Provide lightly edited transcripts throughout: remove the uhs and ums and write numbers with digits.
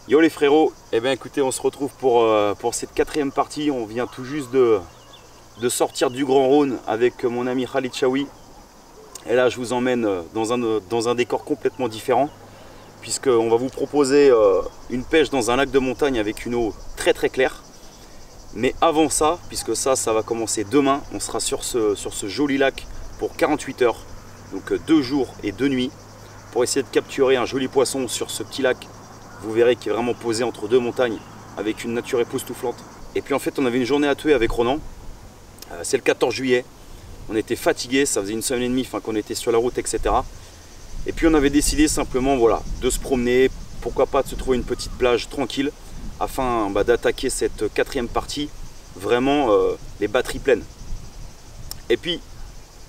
Yo les frérots, eh bien écoutez, on se retrouve pour cette quatrième partie. On vient tout juste de sortir du Grand Rhône avec mon ami Khalid Chaoui. Et là je vous emmène dans un décor complètement différent, puisqu'on va vous proposer une pêche dans un lac de montagne avec une eau très très claire. Mais avant ça, puisque ça va commencer demain, on sera sur ce joli lac pour 48 heures, donc 2 jours et 2 nuits, pour essayer de capturer un joli poisson sur ce petit lac. Vous verrez qu'il est vraiment posé entre deux montagnes avec une nature époustouflante. Et puis en fait on avait une journée à tuer avec Ronan. C'est le 14 juillet. On était fatigués, ça faisait une semaine et demie qu'on était sur la route, etc. Et puis on avait décidé simplement de se promener, pourquoi pas de se trouver une petite plage tranquille afin d'attaquer cette quatrième partie vraiment les batteries pleines. Et puis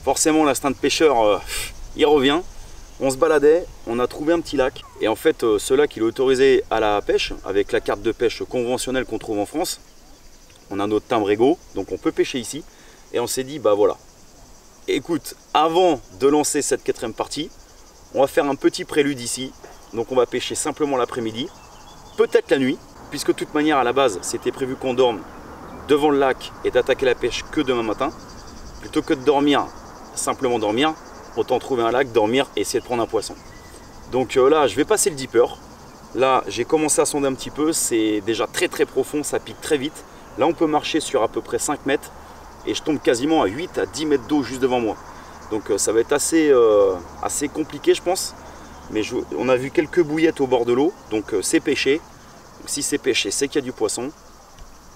forcément l'instinct de pêcheur il revient. On se baladait, on a trouvé un petit lac et en fait ce lac il est autorisé à la pêche avec la carte de pêche conventionnelle qu'on trouve en France. On a notre timbre égaux, donc on peut pêcher ici et on s'est dit voilà, écoute, avant de lancer cette quatrième partie, on va faire un petit prélude ici. Donc on va pêcher simplement l'après-midi, peut-être la nuit, puisque de toute manière à la base c'était prévu qu'on dorme devant le lac et d'attaquer la pêche que demain matin. Plutôt que de dormir, simplement dormir, autant trouver un lac, dormir et essayer de prendre un poisson. Donc là je vais passer le dipper. Là j'ai commencé à sonder un petit peu, c'est déjà très très profond, ça pique très vite. Là on peut marcher sur à peu près 5 mètres et je tombe quasiment à 8 à 10 mètres d'eau juste devant moi. Donc ça va être assez compliqué je pense. Mais on a vu quelques bouillettes au bord de l'eau, donc c'est pêché. Si c'est pêché, c'est qu'il y a du poisson.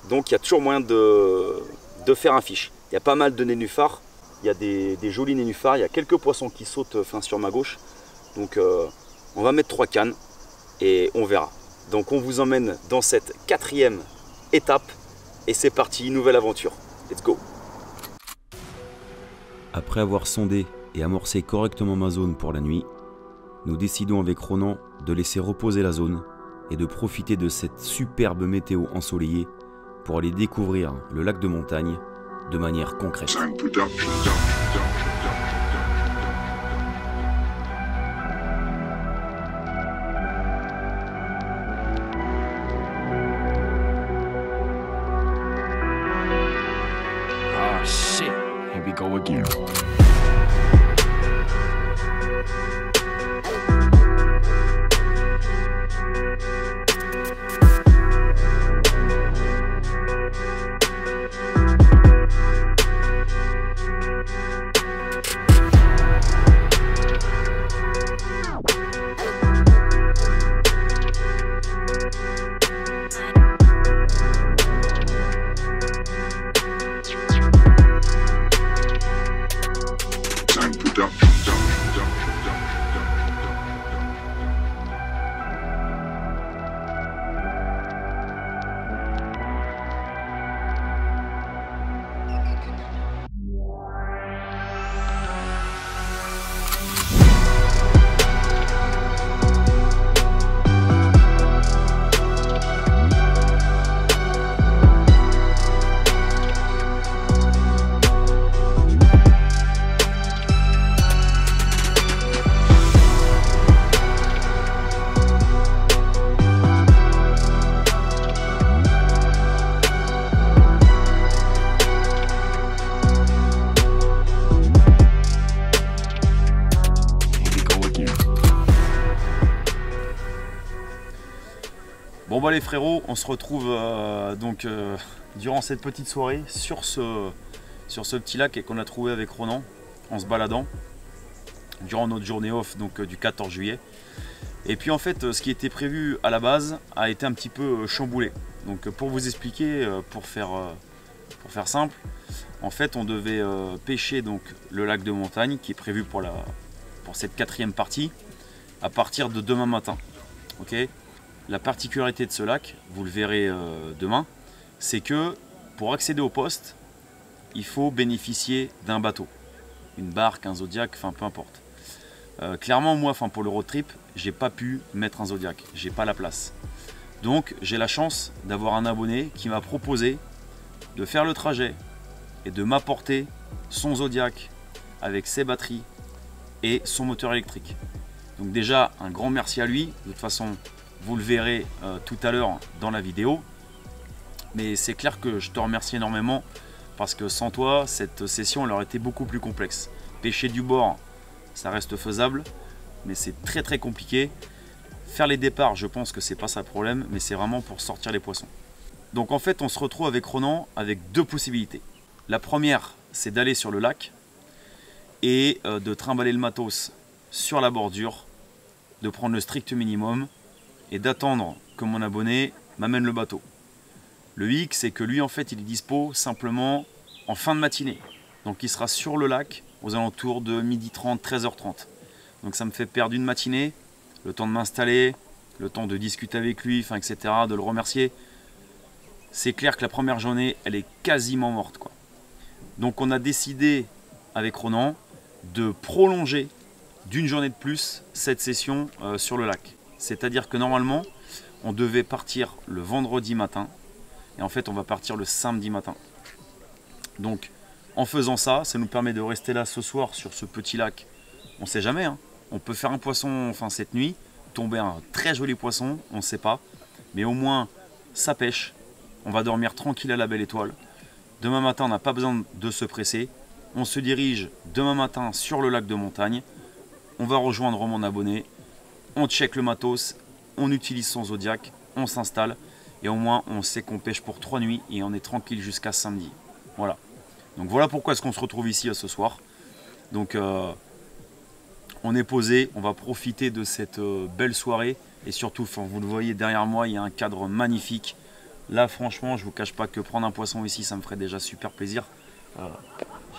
Donc il y a toujours moyen de faire un fiche. Il y a pas mal de nénuphars. Il y a des jolis nénuphars, il y a quelques poissons qui sautent sur ma gauche. Donc on va mettre 3 cannes et on verra. Donc on vous emmène dans cette quatrième étape et c'est parti, nouvelle aventure. Let's go. Après avoir sondé et amorcé correctement ma zone pour la nuit, nous décidons avec Ronan de laisser reposer la zone et de profiter de cette superbe météo ensoleillée pour aller découvrir le lac de montagne de manière concrète. Oh shit, here we go again. Bon les frérots, on se retrouve durant cette petite soirée sur ce petit lac qu'on a trouvé avec Ronan en se baladant durant notre journée off du 14 juillet. Et puis en fait ce qui était prévu à la base a été un petit peu chamboulé. Donc pour vous expliquer, pour faire simple, en fait on devait pêcher le lac de montagne qui est prévu pour cette quatrième partie à partir de demain matin. Ok. La particularité de ce lac, vous le verrez demain, c'est que pour accéder au poste, il faut bénéficier d'un bateau, une barque, un Zodiac, enfin peu importe. Clairement moi, pour le road trip, j'ai pas pu mettre un Zodiac, j'ai pas la place. Donc j'ai la chance d'avoir un abonné qui m'a proposé de faire le trajet et de m'apporter son Zodiac avec ses batteries et son moteur électrique. Donc déjà un grand merci à lui. De toute façon vous le verrez tout à l'heure dans la vidéo. Mais c'est clair que je te remercie énormément parce que sans toi, cette session elle aurait été beaucoup plus complexe. Pêcher du bord, ça reste faisable, mais c'est très compliqué. Faire les départs, je pense que c'est pas ça le problème, mais c'est vraiment pour sortir les poissons. Donc en fait, on se retrouve avec Ronan avec deux possibilités. La première, c'est d'aller sur le lac et de trimballer le matos sur la bordure, de prendre le strict minimum et d'attendre que mon abonné m'amène le bateau. Le hic, c'est que lui, en fait, il est dispo simplement en fin de matinée. Donc il sera sur le lac aux alentours de 12h30, 13h30. Donc ça me fait perdre une matinée, le temps de m'installer, le temps de discuter avec lui, enfin, etc., de le remercier. C'est clair que la première journée, elle est quasiment morte, quoi. Donc on a décidé avec Ronan de prolonger d'une journée de plus cette session sur le lac. C'est-à-dire que normalement, on devait partir le vendredi matin et en fait on va partir le samedi matin. Donc en faisant ça, ça nous permet de rester là ce soir sur ce petit lac. On ne sait jamais, hein. On peut faire un poisson cette nuit, tomber un très joli poisson, on ne sait pas. Mais au moins ça pêche, on va dormir tranquille à la belle étoile. Demain matin, on n'a pas besoin de se presser. On se dirige demain matin sur le lac de montagne. On va rejoindre mon abonné. On check le matos. On utilise son Zodiac. On s'installe. Et au moins, on sait qu'on pêche pour 3 nuits. Et on est tranquille jusqu'à samedi. Voilà. Donc voilà pourquoi est-ce qu'on se retrouve ici ce soir. Donc on est posé. On va profiter de cette belle soirée. Et surtout, vous le voyez derrière moi, il y a un cadre magnifique. Là, franchement, je ne vous cache pas que prendre un poisson ici, ça me ferait déjà super plaisir.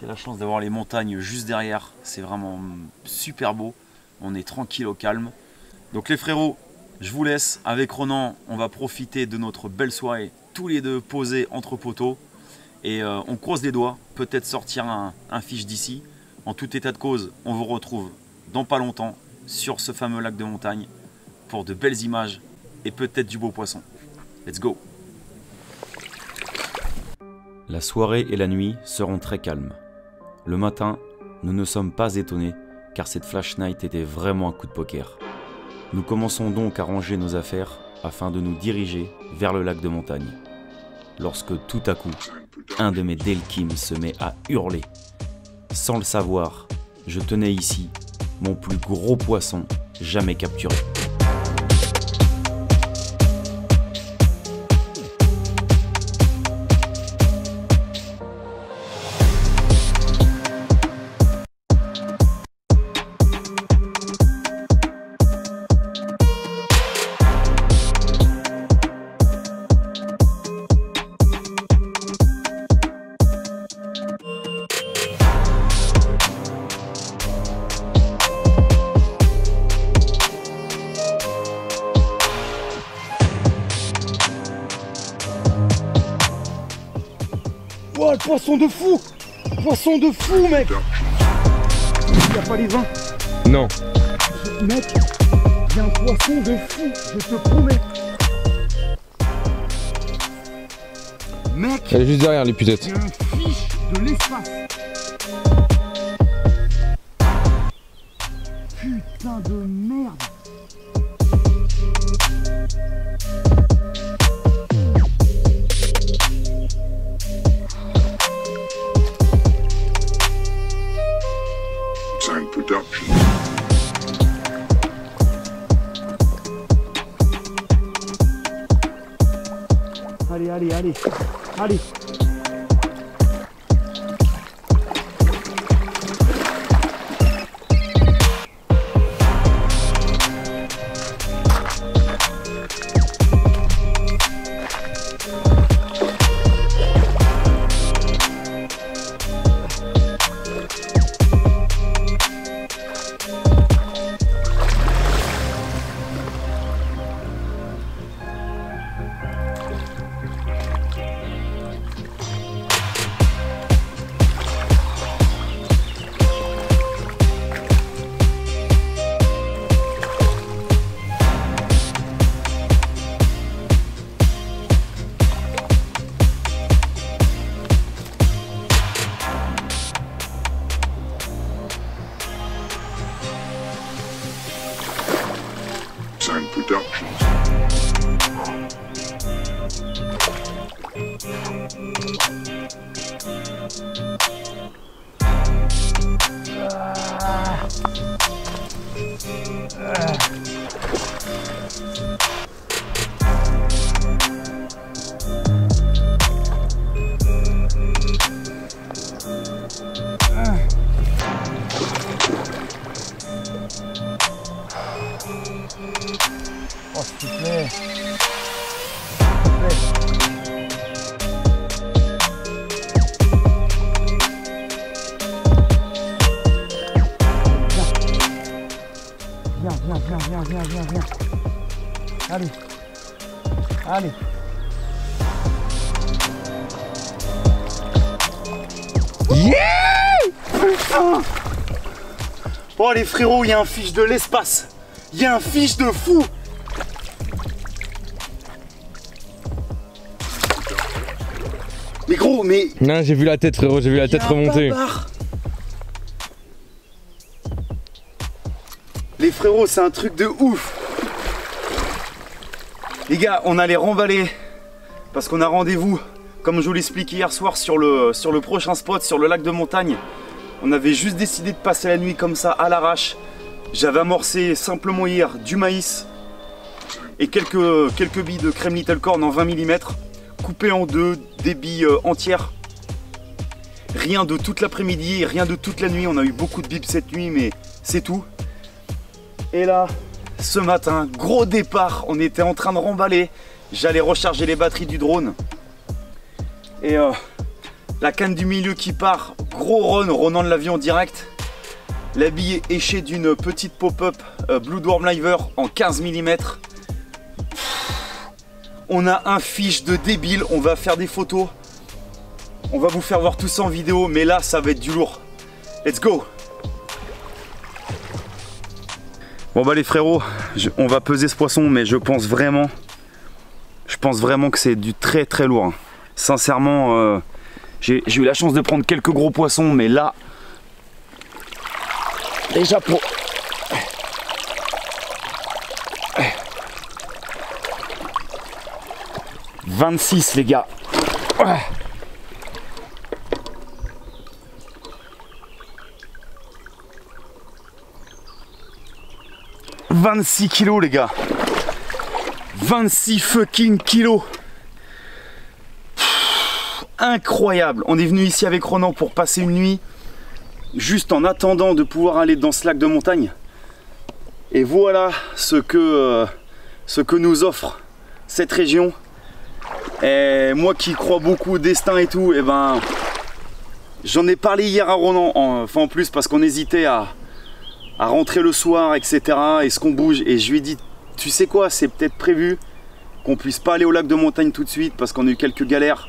J'ai la chance d'avoir les montagnes juste derrière. C'est vraiment super beau. On est tranquille au calme. Donc les frérots, je vous laisse. Avec Ronan, on va profiter de notre belle soirée. Tous les deux posés entre poteaux. Et on croise les doigts. Peut-être sortir un fiche d'ici. En tout état de cause, on vous retrouve dans pas longtemps sur ce fameux lac de montagne pour de belles images et peut-être du beau poisson. Let's go! La soirée et la nuit seront très calmes. Le matin, nous ne sommes pas étonnés car cette flash night était vraiment un coup de poker. Nous commençons donc à ranger nos affaires afin de nous diriger vers le lac de montagne. Lorsque tout à coup, un de mes Delkim se met à hurler. Sans le savoir, je tenais ici mon plus gros poisson jamais capturé. Oh, le poisson de fou! Poisson de fou, mec! Il n'y a pas les 20? Non. Mec, il y a un poisson de fou, je te promets! Mec, Elle est juste derrière l'épuisette. il y a un fiche de l'espace! Putain de merde! Production. Allez, allez, allez, allez! Oh, s'il te plaît. Viens. Allez. Allez. Yeah! Putain! Oh les frérots, il y a un fiche de l'espace. Il y a un fiche de fou. Mais gros, mais... Non, j'ai vu la tête frérot, j'ai vu la tête remonter. Les frérots, c'est un truc de ouf. Les gars, on allait remballer parce qu'on a rendez-vous, comme je vous l'expliquais hier soir, sur le prochain spot, sur le lac de montagne. On avait juste décidé de passer la nuit comme ça, à l'arrache. J'avais amorcé simplement hier du maïs et quelques billes de crème Little Corn en 20 mm, coupées en deux, des billes entières. Rien de toute l'après-midi, rien de toute la nuit. On a eu beaucoup de bips cette nuit, mais c'est tout. Et là, ce matin, gros départ, on était en train de remballer. J'allais recharger les batteries du drone. Et la canne du milieu qui part, gros run de l'avion direct. La bille est échée d'une petite pop-up Blue Dwarf Liver en 15 mm. On a un fiche de débile, on va faire des photos. On va vous faire voir tout ça en vidéo, mais là, ça va être du lourd. Let's go! Bon bah les frérots, on va peser ce poisson, mais je pense vraiment que c'est du très très lourd. Hein. Sincèrement, j'ai eu la chance de prendre quelques gros poissons, mais là, déjà pour... 26 les gars. 26 kilos les gars. 26 fucking kilos. Incroyable. On est venu ici avec Ronan pour passer une nuit, juste en attendant de pouvoir aller dans ce lac de montagne. Et voilà ce que nous offre cette région. Et moi qui crois beaucoup au destin et tout, et ben j'en ai parlé hier à Ronan, en plus parce qu'on hésitait à rentrer le soir, etc. Est-ce qu'on bouge? Et je lui ai dit, tu sais quoi, c'est peut-être prévu qu'on puisse pas aller au lac de montagne tout de suite parce qu'on a eu quelques galères.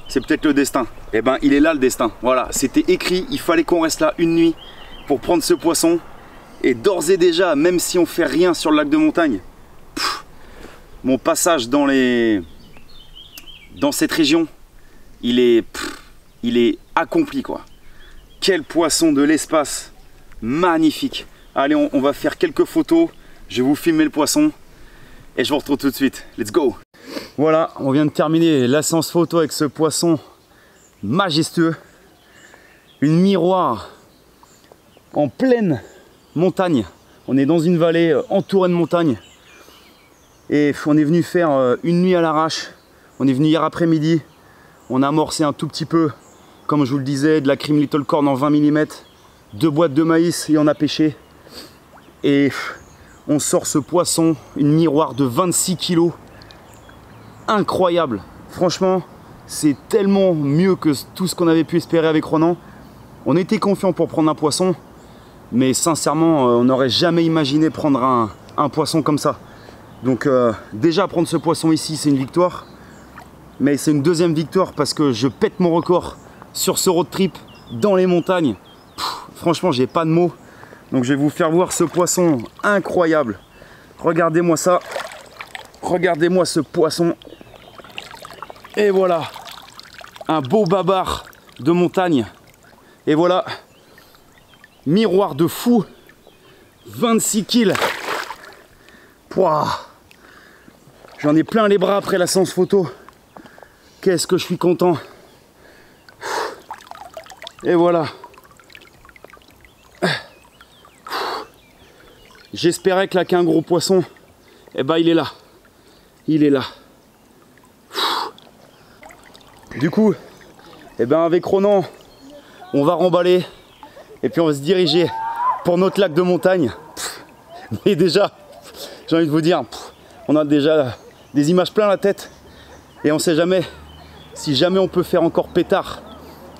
C'est peut-être le destin. Et ben il est là le destin. Voilà, c'était écrit, il fallait qu'on reste là une nuit pour prendre ce poisson. Et d'ores et déjà, même si on fait rien sur le lac de montagne, mon passage dans cette région, il est accompli quoi. Quel poisson de l'espace, magnifique. Allez, on va faire quelques photos, je vais vous filmer le poisson et je vous retrouve tout de suite. Let's go. Voilà, on vient de terminer la séance photo avec ce poisson majestueux. Une miroir en pleine montagne. On est dans une vallée entourée de montagnes. Et on est venu faire une nuit à l'arrache. On est venu hier après-midi. On a amorcé un tout petit peu, comme je vous le disais, de la crème Little Corn en 20 mm. 2 boîtes de maïs et on a pêché. Et on sort ce poisson, une miroir de 26 kg. Incroyable. Franchement, c'est tellement mieux que tout ce qu'on avait pu espérer avec Ronan. On était confiant pour prendre un poisson, mais sincèrement, on n'aurait jamais imaginé prendre un poisson comme ça. Donc déjà prendre ce poisson ici, c'est une victoire. Mais c'est une deuxième victoire parce que je pète mon record sur ce road trip dans les montagnes. Franchement, j'ai pas de mots. Donc je vais vous faire voir ce poisson incroyable. Regardez-moi ça. Regardez-moi ce poisson. Et voilà. Un beau babar de montagne. Et voilà. Miroir de fou. 26 kills. Pouah. J'en ai plein les bras après la séance photo. Qu'est-ce que je suis content. Et voilà. J'espérais claquer un gros poisson. eh ben il est là. Il est là. Du coup, eh ben avec Ronan, on va remballer et puis on va se diriger pour notre lac de montagne. Mais déjà, j'ai envie de vous dire, on a déjà des images plein la tête et on sait jamais si jamais on peut faire encore pétard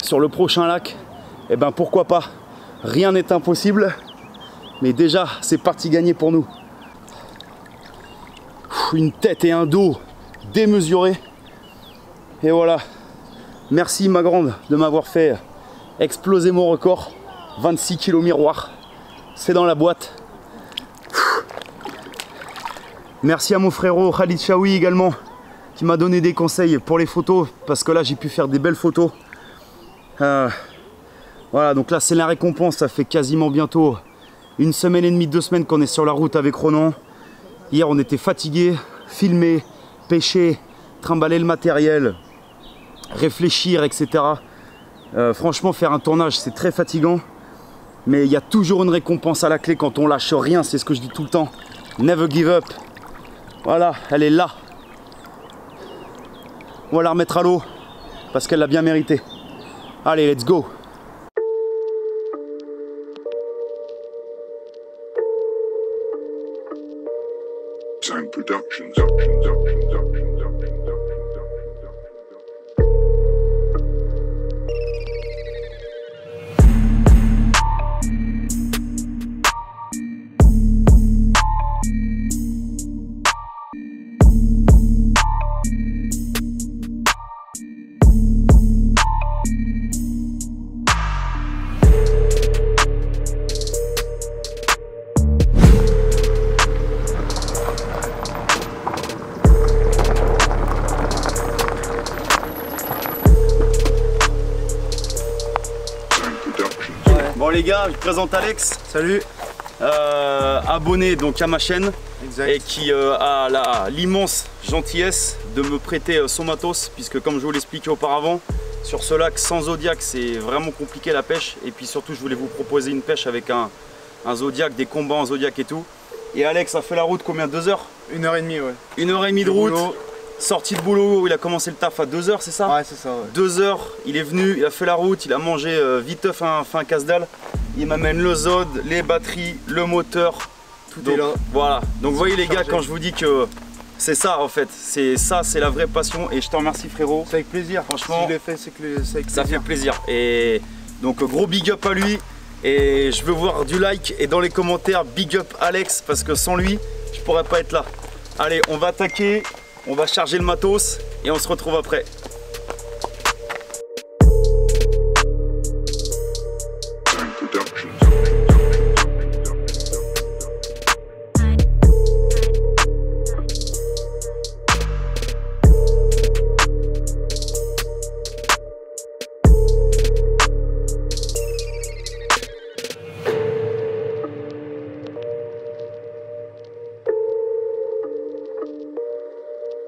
sur le prochain lac, eh ben pourquoi pas. Rien n'est impossible, mais déjà c'est parti gagner pour nous. Une tête et un dos démesurés. Et voilà. Merci ma grande de m'avoir fait exploser mon record. 26 kg miroir. C'est dans la boîte. Merci à mon frérot Khalid Chaoui également, qui m'a donné des conseils pour les photos, parce que là j'ai pu faire des belles photos. Voilà, donc là c'est la récompense. Ça fait quasiment bientôt 1 semaine et demie, 2 semaines qu'on est sur la route avec Ronan. Hier on était fatigués, filmer, pêcher, trimballer le matériel, réfléchir, etc. Franchement, faire un tournage c'est très fatigant, mais il y a toujours une récompense à la clé quand on lâche rien. C'est ce que je dis tout le temps, never give up. Voilà, elle est là. On va la remettre à l'eau parce qu'elle l'a bien mérité. Allez, let's go. Sound Productions. Bon les gars, je présente Alex. Salut. Abonné donc à ma chaîne. Exact. Et qui a l'immense gentillesse de me prêter son matos, puisque comme je vous l'expliquais auparavant, sur ce lac sans Zodiac c'est vraiment compliqué la pêche. Et puis surtout je voulais vous proposer une pêche avec un Zodiac, des combats en Zodiac et tout. Et Alex a fait la route combien? 2 heures? 1h30, ouais. 1h30 de route. Boulot. Sorti de boulot, il a commencé le taf à 2 heures, c'est ça? Ouais, c'est ça, ouais. 2 heures, il est venu, il a fait la route, il a mangé viteuf un casse-dalle. Il m'amène le Zod, les batteries, le moteur. Tout est là. Voilà. Donc vous voyez les gars, quand je vous dis que c'est ça en fait, c'est la vraie passion, et je te remercie frérot. C'est avec plaisir. Franchement, si je l'ai fait, c'est que c'est avec plaisir. Ça fait plaisir. Et donc gros big up à lui. Et je veux voir du like et dans les commentaires big up Alex, parce que sans lui, je pourrais pas être là. Allez, on va attaquer. On va charger le matos et on se retrouve après.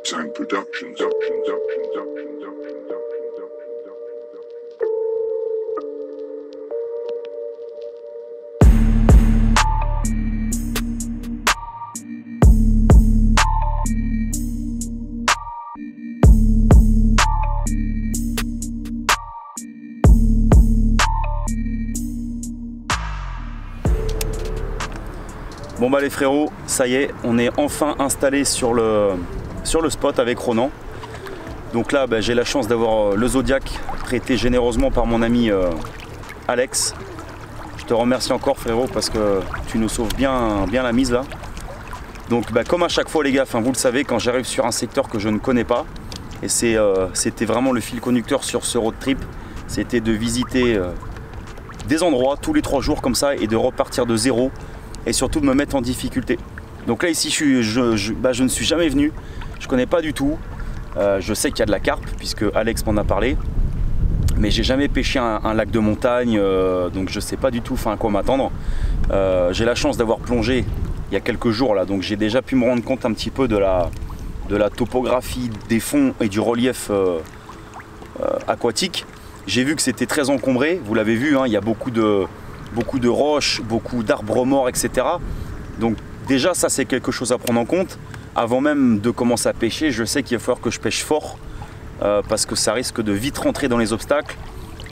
Sound Productions. Bon bah les frérots, ça y est, on est enfin installé sur le spot avec Ronan. Donc là bah, j'ai la chance d'avoir le Zodiac prêté généreusement par mon ami Alex. Je te remercie encore frérot parce que tu nous sauves bien la mise là. Donc bah, comme à chaque fois les gars, vous le savez, quand j'arrive sur un secteur que je ne connais pas, et c'était vraiment le fil conducteur sur ce road trip, c'était de visiter des endroits tous les 3 jours comme ça et de repartir de zéro et surtout de me mettre en difficulté. Donc là ici je ne suis jamais venu, je connais pas du tout. Je sais qu'il y a de la carpe puisque Alex m'en a parlé, mais j'ai jamais pêché un lac de montagne, donc je sais pas du tout à quoi m'attendre. J'ai la chance d'avoir plongé il y a quelques jours là, donc j'ai déjà pu me rendre compte un petit peu de la topographie des fonds et du relief aquatique. J'ai vu que c'était très encombré, vous l'avez vu, hein, il y a beaucoup de roches, beaucoup d'arbres morts, etc. Donc déjà ça c'est quelque chose à prendre en compte. avant même de commencer à pêcher, je sais qu'il va falloir que je pêche fort parce que ça risque de vite rentrer dans les obstacles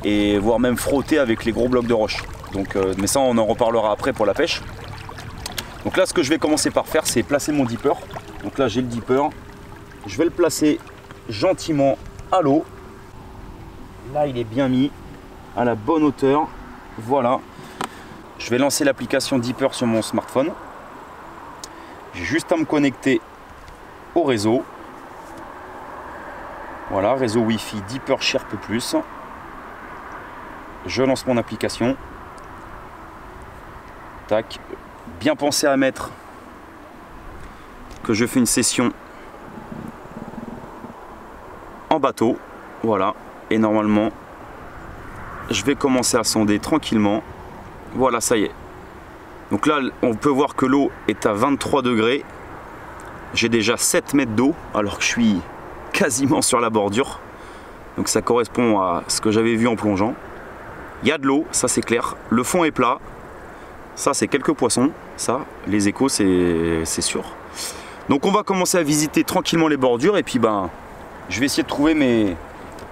et voire même frotter avec les gros blocs de roche. Donc, mais ça on en reparlera après pour la pêche. Donc là ce que je vais commencer par faire, c'est placer mon dipper. Donc là j'ai le dipper, je vais le placer gentiment à l'eau. Là il est bien mis à la bonne hauteur, voilà. Je vais lancer l'application Dipper sur mon smartphone. J'ai juste à me connecter au réseau. Voilà, réseau Wi-Fi Dipper Sherp Plus. Je lance mon application. Tac. Bien penser à mettre que je fais une session en bateau. Voilà. Et normalement, je vais commencer à sonder tranquillement. Voilà, ça y est. Donc là, on peut voir que l'eau est à 23 degrés. J'ai déjà 7 mètres d'eau, alors que je suis quasiment sur la bordure. Donc ça correspond à ce que j'avais vu en plongeant. Il y a de l'eau, ça c'est clair. Le fond est plat. Ça, c'est quelques poissons. Ça, les échos, c'est sûr. Donc on va commencer à visiter tranquillement les bordures. Et puis, ben, je vais essayer de trouver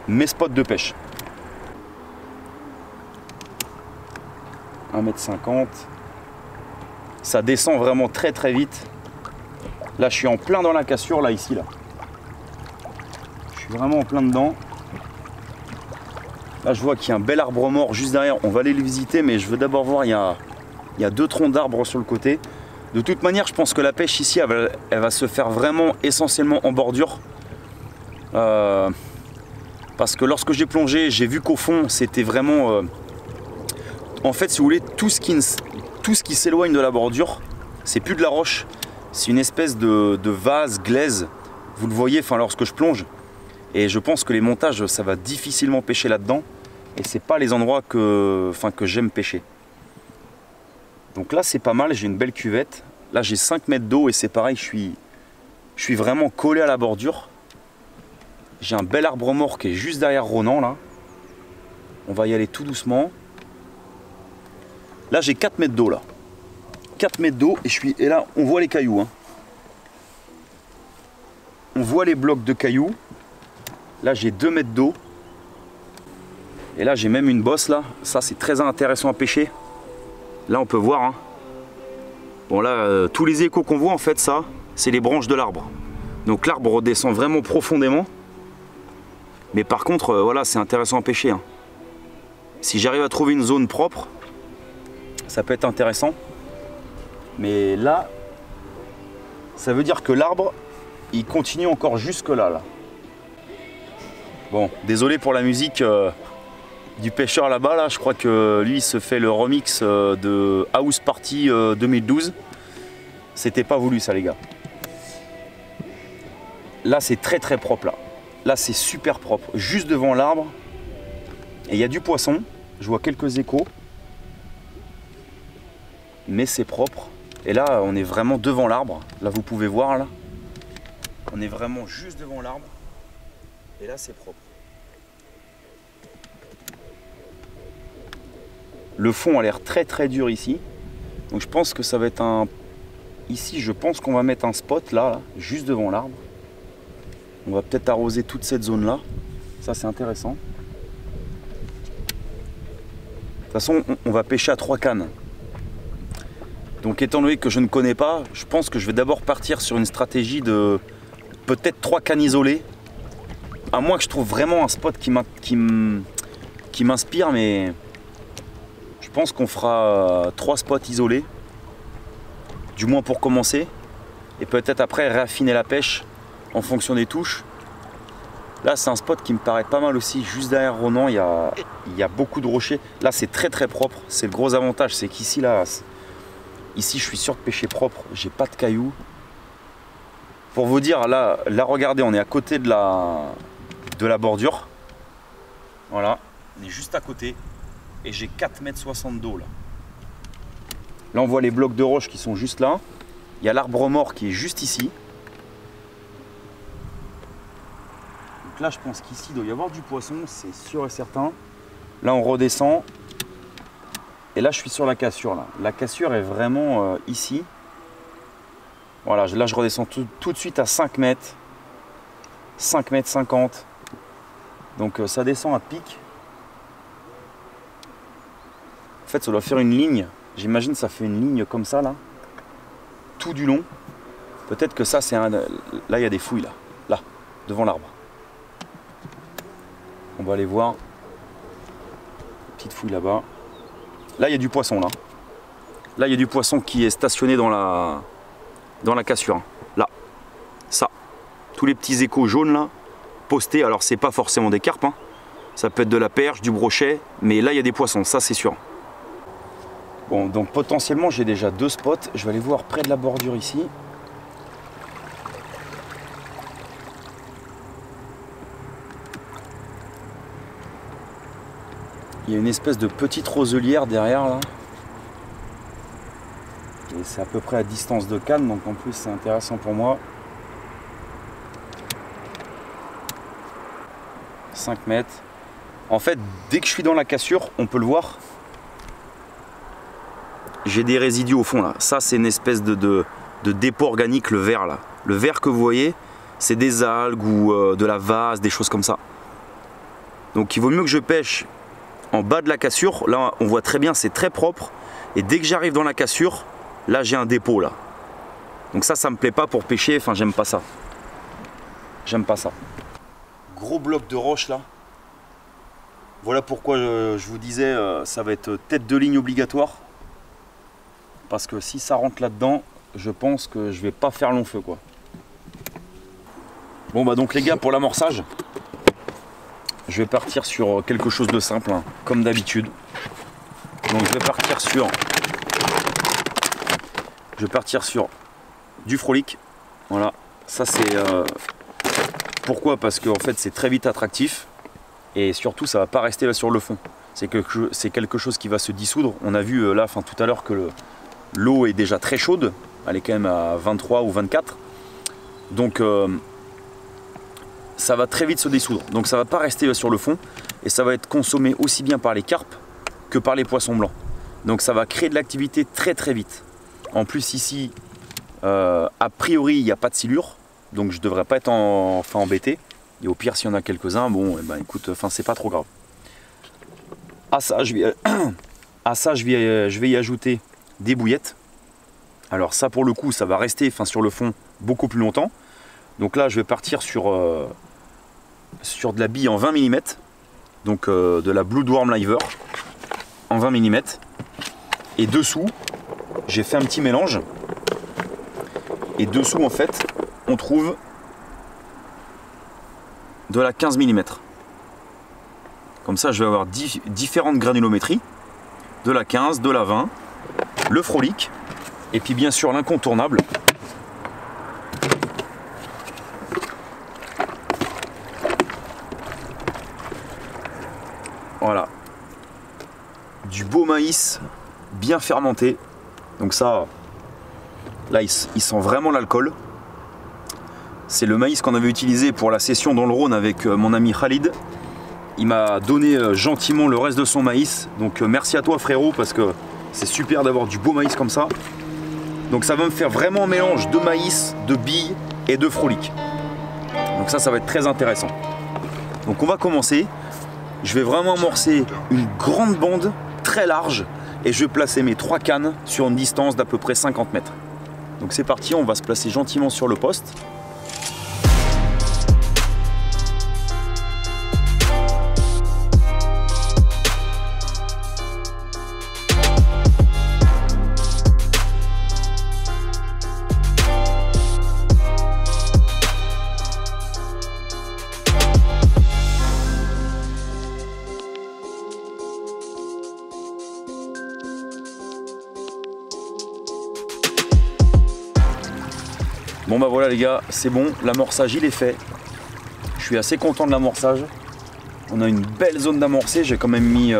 mes spots de pêche. 1,50 m. Ça descend vraiment très très vite. Là je suis en plein dans la cassure, là ici là. Je suis vraiment en plein dedans. Là je vois qu'il y a un bel arbre mort juste derrière. On va aller le visiter, mais je veux d'abord voir, il y a 2 troncs d'arbres sur le côté. De toute manière je pense que la pêche ici elle va se faire vraiment essentiellement en bordure. Parce que lorsque j'ai plongé, j'ai vu qu'au fond c'était vraiment... En fait, si vous voulez, tout ce qui s'éloigne de la bordure, c'est plus de la roche, c'est une espèce de vase, glaise. Vous le voyez, enfin, lorsque je plonge. Et je pense que les montages, ça va difficilement pêcher là-dedans. Et c'est pas les endroits que j'aime pêcher. Donc là, c'est pas mal. J'ai une belle cuvette. Là, j'ai 5 mètres d'eau et c'est pareil. Je suis vraiment collé à la bordure. J'ai un bel arbre mort qui est juste derrière Ronan là. On va y aller tout doucement. Là j'ai 4 mètres d'eau là. 4 mètres d'eau et là on voit les cailloux. Hein. On voit les blocs de cailloux. Là j'ai 2 mètres d'eau. Et là j'ai même une bosse là. Ça c'est très intéressant à pêcher. Là on peut voir. Hein. Bon là tous les échos qu'on voit en fait ça, c'est les branches de l'arbre. Donc l'arbre redescend vraiment profondément. Mais par contre voilà, c'est intéressant à pêcher. Hein. Si j'arrive à trouver une zone propre, ça peut être intéressant. Mais là, ça veut dire que l'arbre, il continue encore jusque là, là. Bon, désolé pour la musique du pêcheur là-bas. Là. Je crois que lui, il se fait le remix de House Party 2012. C'était pas voulu ça, les gars. Là, c'est très très propre, là. Là, c'est super propre. Juste devant l'arbre. Et il y a du poisson. Je vois quelques échos. Mais c'est propre. Et là, on est vraiment devant l'arbre. Là, vous pouvez voir, là. On est vraiment juste devant l'arbre. Et là, c'est propre. Le fond a l'air très très dur ici. Donc je pense que ça va être un... Ici, je pense qu'on va mettre un spot, là, juste devant l'arbre. On va peut-être arroser toute cette zone-là. Ça, c'est intéressant. De toute façon, on va pêcher à 3 cannes. Donc étant donné que je ne connais pas, je pense que je vais d'abord partir sur une stratégie de peut-être 3 cannes isolées. À moins que je trouve vraiment un spot qui m'inspire, mais je pense qu'on fera 3 spots isolés. Du moins pour commencer. Et peut-être après raffiner la pêche en fonction des touches. Là c'est un spot qui me paraît pas mal aussi. Juste derrière Ronan, il y a beaucoup de rochers. Là c'est très très propre. C'est le gros avantage, c'est qu'ici là... Ici, je suis sûr de pêcher propre. J'ai pas de cailloux. Pour vous dire, là regardez, on est à côté de la bordure. Voilà, on est juste à côté. Et j'ai 4,60 m d'eau là. Là, on voit les blocs de roche qui sont juste là. Il y a l'arbre mort qui est juste ici. Donc là, je pense qu'ici, il doit y avoir du poisson, c'est sûr et certain. Là, on redescend. Et là, je suis sur la cassure. Là. La cassure est vraiment ici. Voilà, là je redescends tout de suite à 5 mètres. 5 mètres 50. Donc ça descend à pic. En fait, ça doit faire une ligne. J'imagine que ça fait une ligne comme ça, là. Tout du long. Peut-être que ça, c'est un... Là, il y a des fouilles, là. Là, devant l'arbre. On va aller voir. Petite fouille là-bas. Là, il y a du poisson, là. Là, il y a du poisson qui est stationné dans la cassure. Là. Ça. Tous les petits échos jaunes, là, postés. Alors, c'est pas forcément des carpes, hein. Ça peut être de la perche, du brochet. Mais là, il y a des poissons, ça, c'est sûr. Bon, donc potentiellement j'ai déjà 2 spots. Je vais aller voir près de la bordure ici. Il y a une espèce de petite roselière derrière là. Et c'est à peu près à distance de canne, donc en plus c'est intéressant pour moi. 5 mètres. En fait, dès que je suis dans la cassure, on peut le voir. J'ai des résidus au fond là. Ça, c'est une espèce de dépôt organique, le vert là. Le vert que vous voyez, c'est des algues ou de la vase, des choses comme ça. Donc il vaut mieux que je pêche en bas de la cassure. Là, on voit très bien, c'est très propre. Et dès que j'arrive dans la cassure, là, j'ai un dépôt là. Donc ça me plaît pas pour pêcher. Enfin, j'aime pas ça. J'aime pas ça. Gros bloc de roche là. Voilà pourquoi je vous disais, ça va être tête de ligne obligatoire. Parce que si ça rentre là-dedans, je pense que je vais pas faire long feu quoi. Bon bah donc les gars, pour l'amorçage, je vais partir sur quelque chose de simple, hein, comme d'habitude. Donc je vais partir sur du Frolic. Voilà, ça c'est pourquoi? Parce que en fait c'est très vite attractif et surtout ça va pas rester là sur le fond. C'est quelque chose qui va se dissoudre. On a vu là, tout à l'heure que l'eau est déjà très chaude, elle est quand même à 23 ou 24. Donc ça va très vite se dissoudre. Donc ça va pas rester sur le fond et ça va être consommé aussi bien par les carpes que par les poissons blancs. Donc ça va créer de l'activité très très vite. En plus ici, a priori il n'y a pas de silure, donc je ne devrais pas être embêté. Et au pire s'il y en a quelques-uns, bon, écoute, c'est pas trop grave. À ça je vais y ajouter des bouillettes. Alors ça pour le coup ça va rester sur le fond beaucoup plus longtemps. Donc là je vais partir sur de la bille en 20 mm. Donc de la Blue Worm Liver en 20 mm. Et dessous j'ai fait un petit mélange. Et dessous en fait on trouve de la 15 mm. Comme ça je vais avoir différentes granulométries. De la 15, de la 20, le Frolic, et puis bien sûr l'incontournable. Voilà. Du beau maïs bien fermenté. Donc ça, là il sent vraiment l'alcool. C'est le maïs qu'on avait utilisé pour la session dans le Rhône avec mon ami Khalid. Il m'a donné gentiment le reste de son maïs. Donc merci à toi frérot, parce que c'est super d'avoir du beau maïs comme ça. Donc ça va me faire vraiment un mélange de maïs, de billes et de Frolic. Donc ça va être très intéressant. Donc on va commencer. Je vais vraiment amorcer une grande bande très large et je vais placer mes 3 cannes sur une distance d'à peu près 50 mètres. Donc c'est parti, on va se placer gentiment sur le poste. Bon bah voilà les gars, c'est bon, l'amorçage il est fait. Je suis assez content de l'amorçage. On a une belle zone d'amorcer, j'ai quand même mis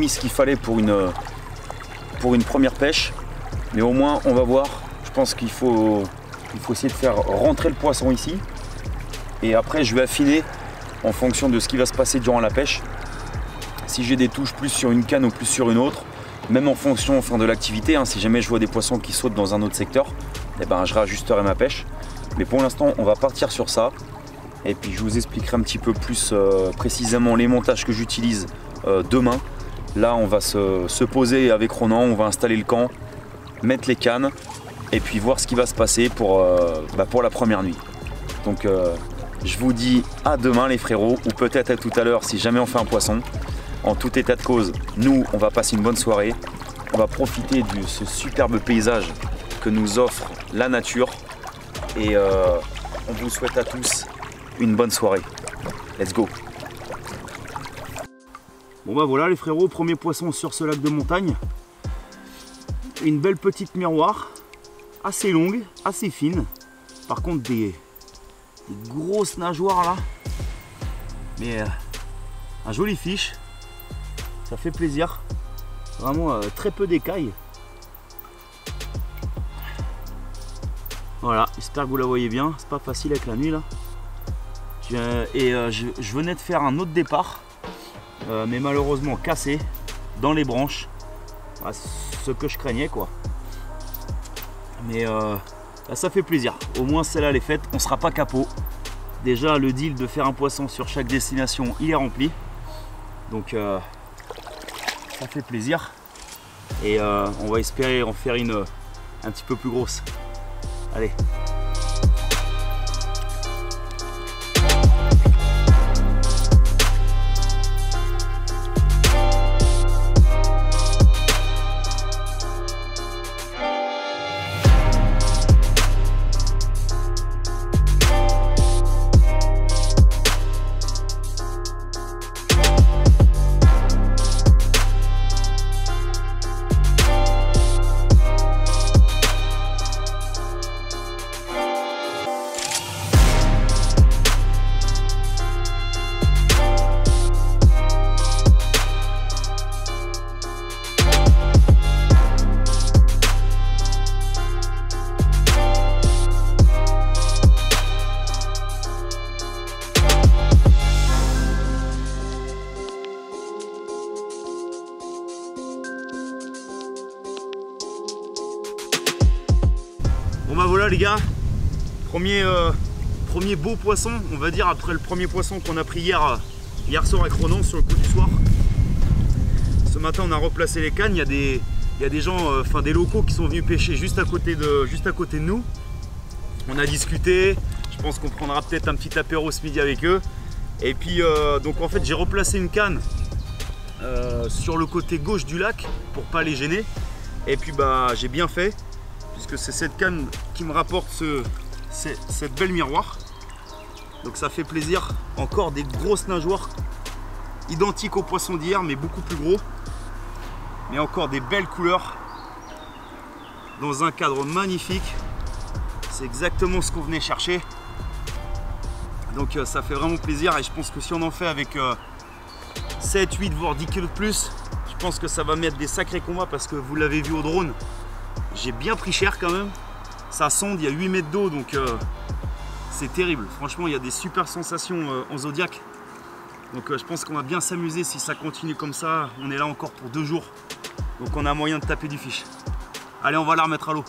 ce qu'il fallait pour une première pêche. Mais au moins on va voir, je pense qu'il faut essayer de faire rentrer le poisson ici. Et après je vais affiner en fonction de ce qui va se passer durant la pêche. Si j'ai des touches plus sur une canne ou plus sur une autre, même en fonction de l'activité, hein, si jamais je vois des poissons qui sautent dans un autre secteur, eh ben, je réajusterai ma pêche. Mais pour l'instant, on va partir sur ça. Et puis je vous expliquerai un petit peu plus précisément les montages que j'utilise demain. Là, on va se poser avec Ronan, on va installer le camp, mettre les cannes et puis voir ce qui va se passer pour la première nuit. Donc je vous dis à demain les frérots, ou peut-être à tout à l'heure si jamais on fait un poisson. En tout état de cause, nous, on va passer une bonne soirée. On va profiter de ce superbe paysage que nous offre la nature. Et on vous souhaite à tous une bonne soirée. Let's go. Bon bah voilà les frérots, premier poisson sur ce lac de montagne. Une belle petite miroir, assez longue, assez fine. Par contre des grosses nageoires là. Mais un joli fiche, ça fait plaisir. Vraiment très peu d'écailles. Voilà, j'espère que vous la voyez bien, c'est pas facile avec la nuit là. Je venais de faire un autre départ, mais malheureusement cassé dans les branches. Voilà, ce que je craignais quoi. Mais là, ça fait plaisir, au moins celle-là elle est faite, on sera pas capot. Déjà le deal de faire un poisson sur chaque destination il est rempli. Donc ça fait plaisir. Et on va espérer en faire une un petit peu plus grosse. Allez. Bon bah voilà les gars, premier beau poisson, on va dire, après le premier poisson qu'on a pris hier soir avec Ronan sur le coup du soir. Ce matin on a replacé les cannes, il y a des gens, enfin des locaux qui sont venus pêcher juste à côté de nous. On a discuté, je pense qu'on prendra peut-être un petit apéro ce midi avec eux. Et puis donc en fait j'ai replacé une canne sur le côté gauche du lac pour pas les gêner. Et puis bah j'ai bien fait, puisque c'est cette canne qui me rapporte cette belle miroir. Donc ça fait plaisir, encore des grosses nageoires identiques aux poissons d'hier mais beaucoup plus gros. Mais encore des belles couleurs dans un cadre magnifique. C'est exactement ce qu'on venait chercher. Donc ça fait vraiment plaisir et je pense que si on en fait avec 7, 8 voire 10 kg de plus, je pense que ça va mettre des sacrés combats parce que vous l'avez vu au drone. J'ai bien pris cher quand même. Ça sonde, il y a 8 mètres d'eau donc c'est terrible. Franchement il y a des super sensations en Zodiac. Donc je pense qu'on va bien s'amuser si ça continue comme ça. On est là encore pour 2 jours. Donc on a moyen de taper du fiche. Allez, on va la remettre à l'eau.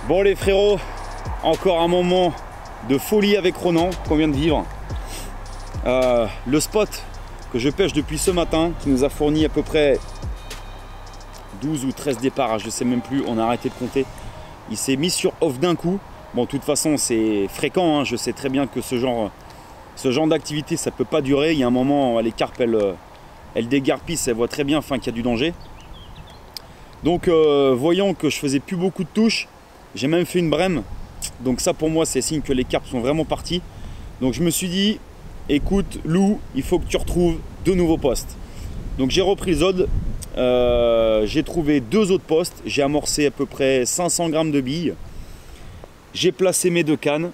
Bon les frérots, encore un moment de folie avec Ronan qu'on vient de vivre. Le spot que je pêche depuis ce matin, qui nous a fourni à peu près 12 ou 13 départs, hein, je ne sais même plus, on a arrêté de compter. Il s'est mis sur off d'un coup. Bon, de toute façon, c'est fréquent, hein, je sais très bien que ce genre d'activité, ça ne peut pas durer. Il y a un moment, les carpes, elles dégarpissent, elles voient très bien qu'il y a du danger. Donc, voyant que je faisais plus beaucoup de touches, j'ai même fait une brème. Donc ça, pour moi, c'est signe que les carpes sont vraiment partis. Donc je me suis dit, écoute Lou, il faut que tu retrouves de nouveaux postes. Donc j'ai repris le Zod, j'ai trouvé 2 autres postes, j'ai amorcé à peu près 500 grammes de billes, j'ai placé mes 2 cannes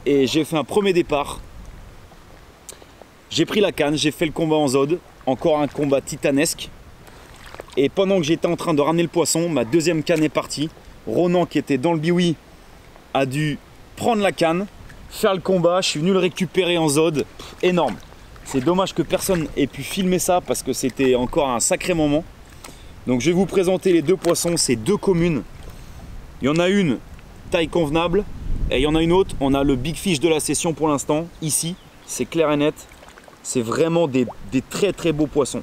et j'ai fait un premier départ. J'ai pris la canne, j'ai fait le combat en Zod, encore un combat titanesque. Et pendant que j'étais en train de ramener le poisson, ma 2e canne est partie. Ronan, qui était dans le biwi, a dû prendre la canne, faire le combat. Je suis venu le récupérer en Zod, énorme. C'est dommage que personne ait pu filmer ça parce que c'était encore un sacré moment. Donc je vais vous présenter les 2 poissons, c'est 2 communes. Il y en a une taille convenable et il y en a une autre, on a le big fish de la session pour l'instant, ici, c'est clair et net. C'est vraiment des très très beaux poissons.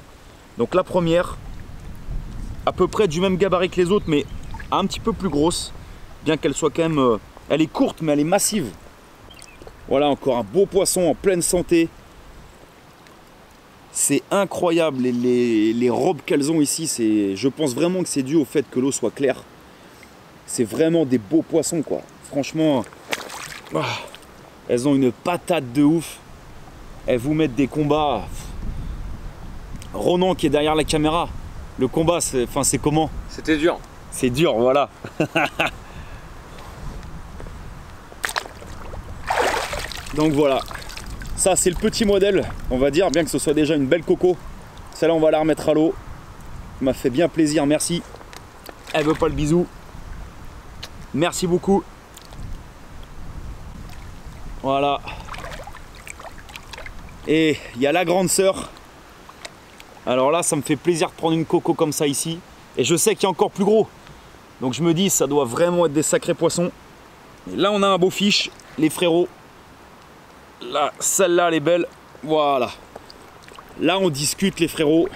Donc la première, à peu près du même gabarit que les autres, mais un petit peu plus grosse, bien qu'elle soit quand même, elle est courte mais elle est massive. Voilà, encore un beau poisson en pleine santé. C'est incroyable les robes qu'elles ont ici. Je pense vraiment que c'est dû au fait que l'eau soit claire. C'est vraiment des beaux poissons, quoi. Franchement, elles ont une patate de ouf. Elles vous mettent des combats. Ronan qui est derrière la caméra. Le combat, c'est comment? C'était dur. C'est dur, voilà. Donc voilà. Ça, c'est le petit modèle, on va dire, bien que ce soit déjà une belle coco. Celle-là, on va la remettre à l'eau. Ça m'a fait bien plaisir, merci. Elle veut pas le bisou. Merci beaucoup. Voilà. Et il y a la grande sœur. Alors là, ça me fait plaisir de prendre une coco comme ça ici. Et je sais qu'il y a encore plus gros. Donc je me dis, ça doit vraiment être des sacrés poissons. Et là, on a un beau fiche, les frérots. Là, celle-là, elle est belle. Voilà. Là, on discute, les frérots.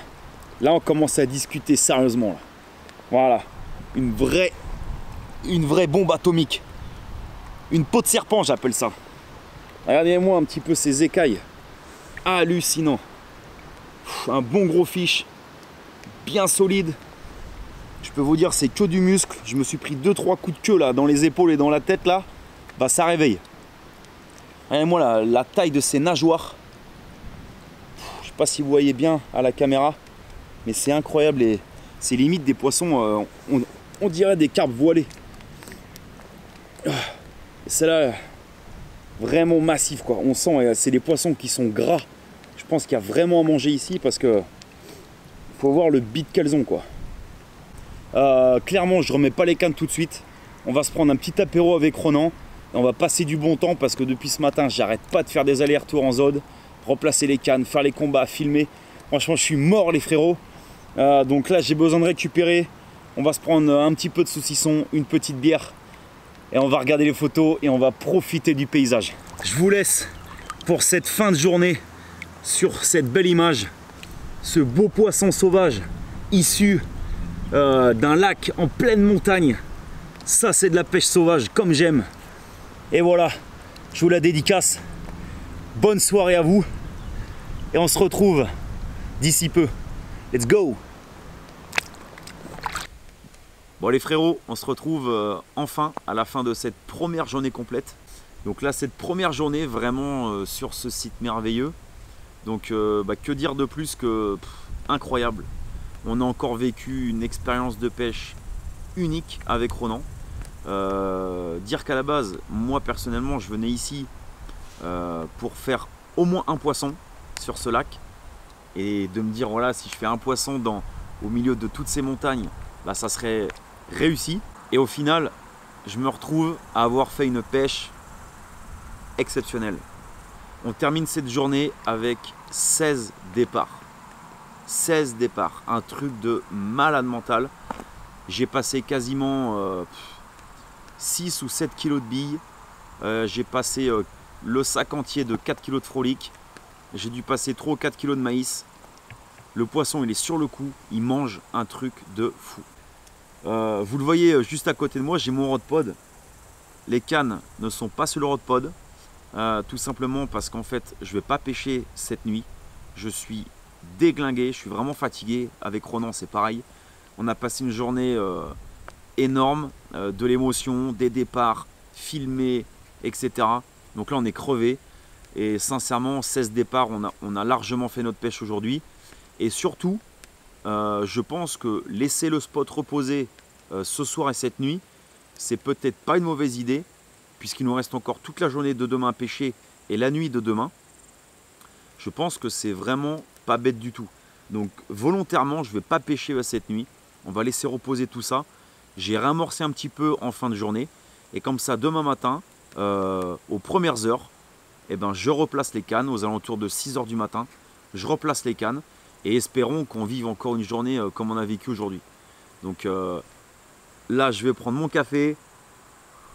Là, on commence à discuter sérieusement. Là. Voilà. Une vraie bombe atomique. Une peau de serpent, j'appelle ça. Regardez-moi un petit peu ces écailles. Hallucinant. Un bon gros fiche. Bien solide. Je peux vous dire, c'est que du muscle. Je me suis pris 2-3 coups de queue là, dans les épaules et dans la tête là. Bah, ça réveille. Regardez-moi la taille de ces nageoires. Je sais pas si vous voyez bien à la caméra, mais c'est incroyable. Et c'est limite des poissons, on dirait des carpes voilées. Celle-là, vraiment massif quoi. On sent, c'est des poissons qui sont gras. Je pense qu'il y a vraiment à manger ici parce que faut voir le bit qu'elles ont quoi. Clairement, je remets pas les cannes tout de suite. On va se prendre un petit apéro avec Ronan. On va passer du bon temps parce que depuis ce matin, j'arrête pas de faire des allers-retours en Zod, replacer les cannes, faire les combats, filmer. Franchement, je suis mort les frérots. Donc là, j'ai besoin de récupérer. On va se prendre un petit peu de saucisson, une petite bière. Et on va regarder les photos et on va profiter du paysage. Je vous laisse pour cette fin de journée sur cette belle image. Ce beau poisson sauvage issu d'un lac en pleine montagne. Ça, c'est de la pêche sauvage comme j'aime. Et voilà, je vous la dédicace. Bonne soirée à vous. Et on se retrouve d'ici peu. Let's go! Bon les frérots, on se retrouve enfin à la fin de cette première journée complète. Donc là, cette première journée vraiment sur ce site merveilleux. Donc que dire de plus que incroyable. On a encore vécu une expérience de pêche unique avec Ronan. Dire qu'à la base, moi personnellement, je venais ici pour faire au moins un poisson sur ce lac et de me dire voilà, si je fais un poisson au milieu de toutes ces montagnes, bah, ça serait réussi. Et au final, je me retrouve à avoir fait une pêche exceptionnelle. On termine cette journée avec 16 départs. 16 départs, un truc de malade mental. J'ai passé quasiment 6 ou 7 kilos de billes. J'ai passé le sac entier de 4 kilos de frolic. J'ai dû passer 3 ou 4 kilos de maïs. Le poisson, il est sur le coup. Il mange un truc de fou. Vous le voyez juste à côté de moi, j'ai mon rodpod. Les cannes ne sont pas sur le rodpod. Tout simplement parce qu'en fait, je ne vais pas pêcher cette nuit. Je suis déglingué, je suis vraiment fatigué. Avec Ronan, c'est pareil. On a passé une journée énorme, de l'émotion, des départs filmés, etc. Donc là, on est crevé. Et sincèrement, 16 départs, on a largement fait notre pêche aujourd'hui. Et surtout, je pense que laisser le spot reposer ce soir et cette nuit, c'est peut-être pas une mauvaise idée, puisqu'il nous reste encore toute la journée de demain à pêcher et la nuit de demain. Je pense que c'est vraiment pas bête du tout. Donc volontairement, je ne vais pas pêcher cette nuit. On va laisser reposer tout ça. J'ai réamorcé un petit peu en fin de journée. Et comme ça, demain matin, aux premières heures, eh ben, je replace les cannes aux alentours de 6 h du matin. Je replace les cannes et espérons qu'on vive encore une journée comme on a vécu aujourd'hui. Donc là, je vais prendre mon café.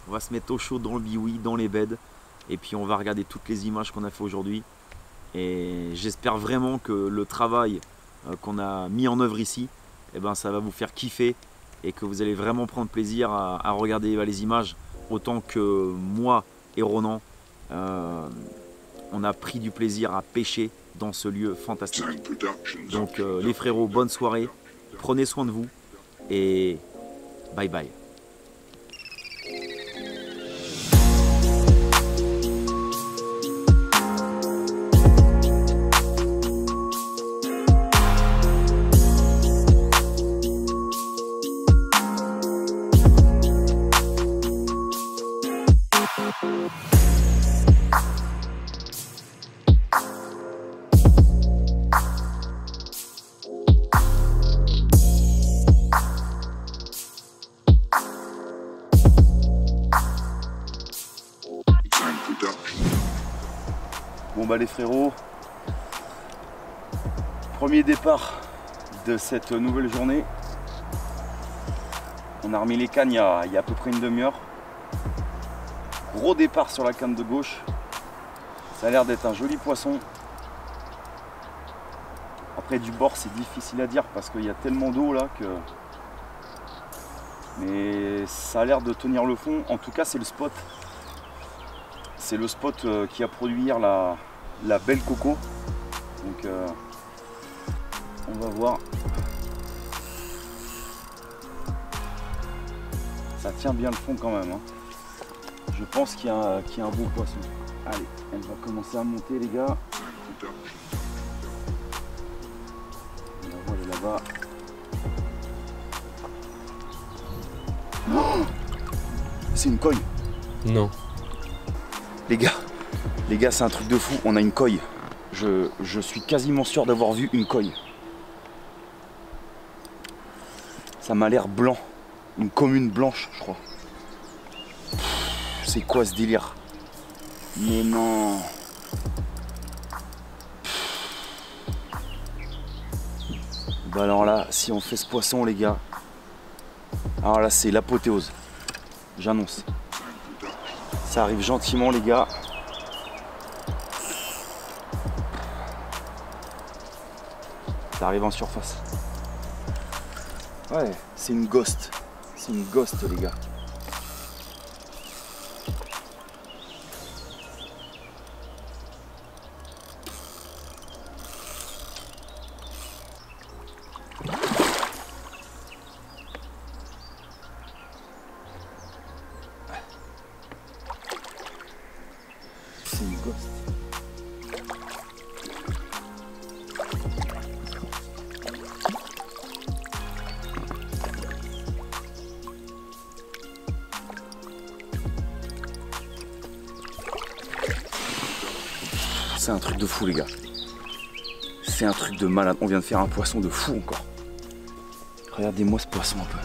On va se mettre au chaud dans le biwi, dans les beds. Et puis on va regarder toutes les images qu'on a fait aujourd'hui. Et j'espère vraiment que le travail qu'on a mis en œuvre ici, eh ben, ça va vous faire kiffer. Et que vous allez vraiment prendre plaisir à regarder les images. Autant que moi et Ronan, on a pris du plaisir à pêcher dans ce lieu fantastique. Donc les frérots, bonne soirée. Prenez soin de vous. Et bye bye. Bon bah les frérots, premier départ de cette nouvelle journée. On a remis les cannes il y a à peu près une demi-heure. Gros départ sur la canne de gauche. Ça a l'air d'être un joli poisson. Après du bord c'est difficile à dire parce qu'il y a tellement d'eau là que... Mais ça a l'air de tenir le fond. En tout cas c'est le spot. C'est le spot qui a produit hier la belle coco. Donc on va voir. Ça tient bien le fond quand même. Hein. Je pense qu'il y a un beau poisson. Allez, elle va commencer à monter les gars. On la voit, elle est là-bas. Oh, c'est une coille. Non. Les gars, c'est un truc de fou, on a une coille. Je suis quasiment sûr d'avoir vu une coille. Ça m'a l'air blanc. Une commune blanche, je crois. C'est quoi ce délire? Mais non. Bah alors là, si on fait ce poisson, les gars. Alors là, c'est l'apothéose. J'annonce. Ça arrive gentiment, les gars. Ça arrive en surface. Ouais, c'est une ghost. C'est une ghost, les gars. C'est une ghost. C'est un truc de fou, les gars. C'est un truc de malade. On vient de faire un poisson de fou encore. Regardez-moi ce poisson un peu.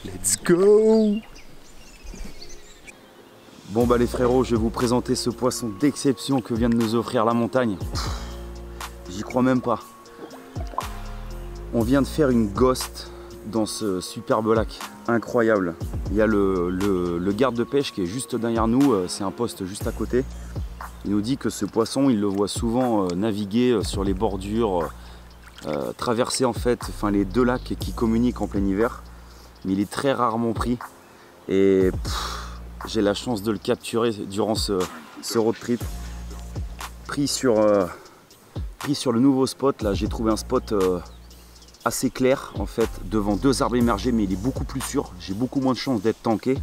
Let's go! Bon bah les frérots, je vais vous présenter ce poisson d'exception que vient de nous offrir la montagne. J'y crois même pas. On vient de faire une ghost dans ce superbe lac, incroyable. Il y a le garde de pêche qui est juste derrière nous, c'est un poste juste à côté. Il nous dit que ce poisson, il le voit souvent naviguer sur les bordures, traverser en fait les deux lacs qui communiquent en plein hiver. Mais il est très rarement pris. Et j'ai la chance de le capturer durant ce road trip. Pris sur le nouveau spot, là j'ai trouvé un spot assez clair en fait, devant deux arbres émergés, mais il est beaucoup plus sûr. J'ai beaucoup moins de chances d'être tanké.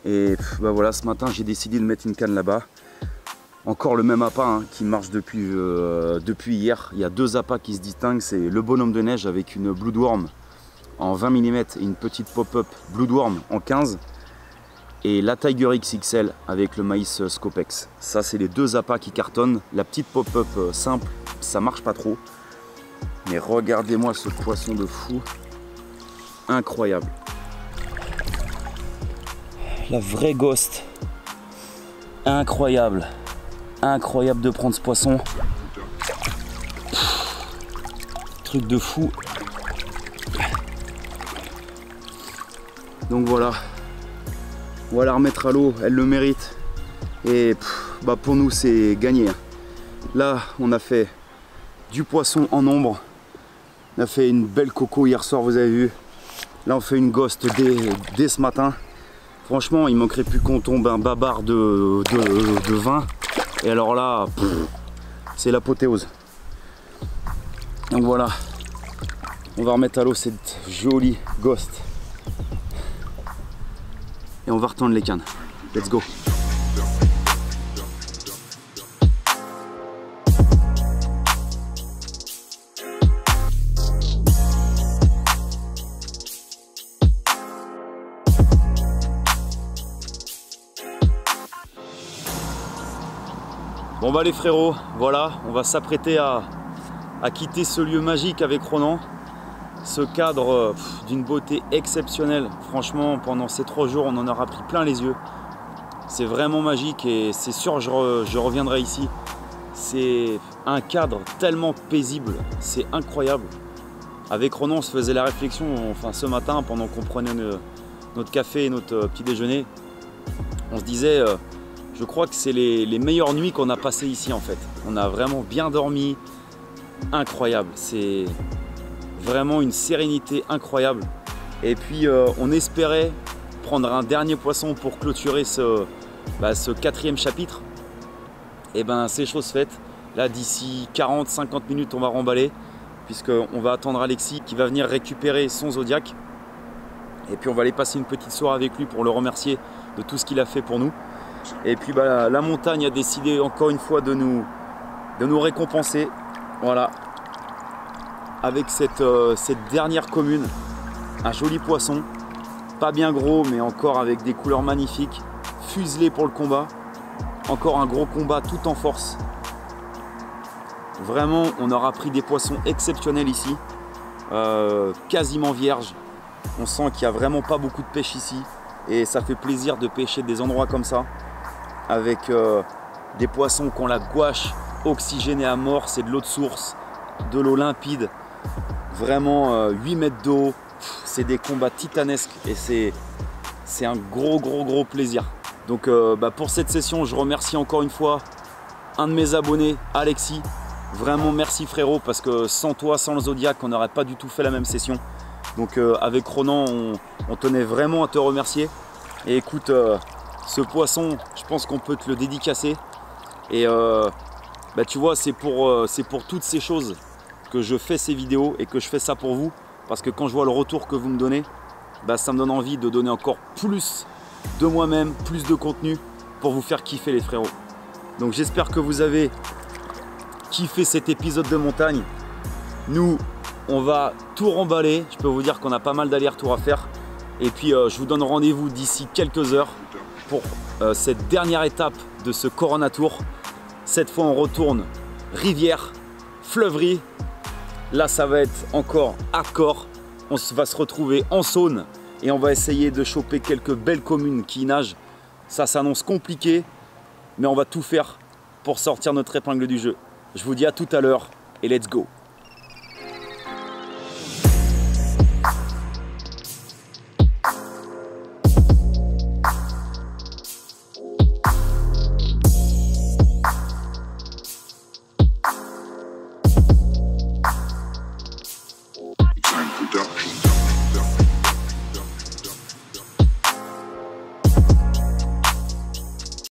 Et bah voilà, ce matin j'ai décidé de mettre une canne là-bas. Encore le même appât hein, qui marche depuis hier. Il y a deux appâts qui se distinguent, c'est le bonhomme de neige avec une Bloodworm en 20 mm et une petite pop-up Bloodworm en 15, et la Tiger XXL avec le maïs Scopex. Ça c'est les deux appâts qui cartonnent. La petite pop-up simple, ça marche pas trop. Mais regardez-moi ce poisson de fou. Incroyable. La vraie ghost. Incroyable. Incroyable de prendre ce poisson. Truc de fou. Donc voilà. On va la remettre à l'eau, elle le mérite. Et bah pour nous c'est gagné. Là on a fait du poisson en nombre. On a fait une belle coco hier soir, vous avez vu. Là on fait une ghost dès ce matin. Franchement il manquerait plus qu'on tombe un babar de 20. Et alors là c'est l'apothéose. Donc voilà. On va remettre à l'eau cette jolie ghost. Et on va retendre les cannes. Let's go. Bon bah les frérots, voilà, on va s'apprêter à quitter ce lieu magique avec Ronan. Ce cadre d'une beauté exceptionnelle. Franchement, pendant ces 3 jours, on en aura pris plein les yeux. C'est vraiment magique et c'est sûr je reviendrai ici. C'est un cadre tellement paisible, c'est incroyable. Avec Ronan, on se faisait la réflexion, enfin ce matin, pendant qu'on prenait notre café et notre petit déjeuner, on se disait, je crois que c'est les meilleures nuits qu'on a passées ici en fait. On a vraiment bien dormi, incroyable. C'est vraiment une sérénité incroyable. Et puis on espérait prendre un dernier poisson pour clôturer ce 4e chapitre. Et ben c'est chose faite. Là d'ici 40-50 minutes on va remballer, puisqu'on va attendre Alexis qui va venir récupérer son Zodiac. Et puis on va aller passer une petite soirée avec lui pour le remercier de tout ce qu'il a fait pour nous. Et puis bah, la montagne a décidé encore une fois de nous récompenser. Voilà. Avec cette dernière commune, un joli poisson, pas bien gros mais encore avec des couleurs magnifiques, fuselé pour le combat, encore un gros combat tout en force. Vraiment on aura pris des poissons exceptionnels ici, quasiment vierges. On sent qu'il n'y a vraiment pas beaucoup de pêche ici et ça fait plaisir de pêcher des endroits comme ça avec des poissons qui ont la gouache oxygénée à mort, c'est de l'eau de source, de l'eau limpide. Vraiment 8 mètres d'eau, c'est des combats titanesques et c'est un gros plaisir. Donc pour cette session, je remercie encore une fois un de mes abonnés, Alexis. Vraiment merci frérot, parce que sans toi, sans le Zodiac, on n'aurait pas du tout fait la même session. Donc avec Ronan, on tenait vraiment à te remercier. Et écoute, ce poisson, je pense qu'on peut te le dédicacer. Et tu vois, c'est pour toutes ces choses que je fais ces vidéos et que je fais ça pour vous, parce que quand je vois le retour que vous me donnez, ça me donne envie de donner encore plus de moi-même, plus de contenu pour vous faire kiffer les frérots. Donc j'espère que vous avez kiffé cet épisode de montagne. Nous on va tout remballer, je peux vous dire qu'on a pas mal d'allers-retours à faire, et puis je vous donne rendez-vous d'ici quelques heures pour cette dernière étape de ce Corona Tour. Cette fois on retourne rivière, fleuverie. Là ça va être encore hardcore. On va se retrouver en Saône et on va essayer de choper quelques belles communes qui nagent. Ça s'annonce compliqué, mais on va tout faire pour sortir notre épingle du jeu. Je vous dis à tout à l'heure et let's go.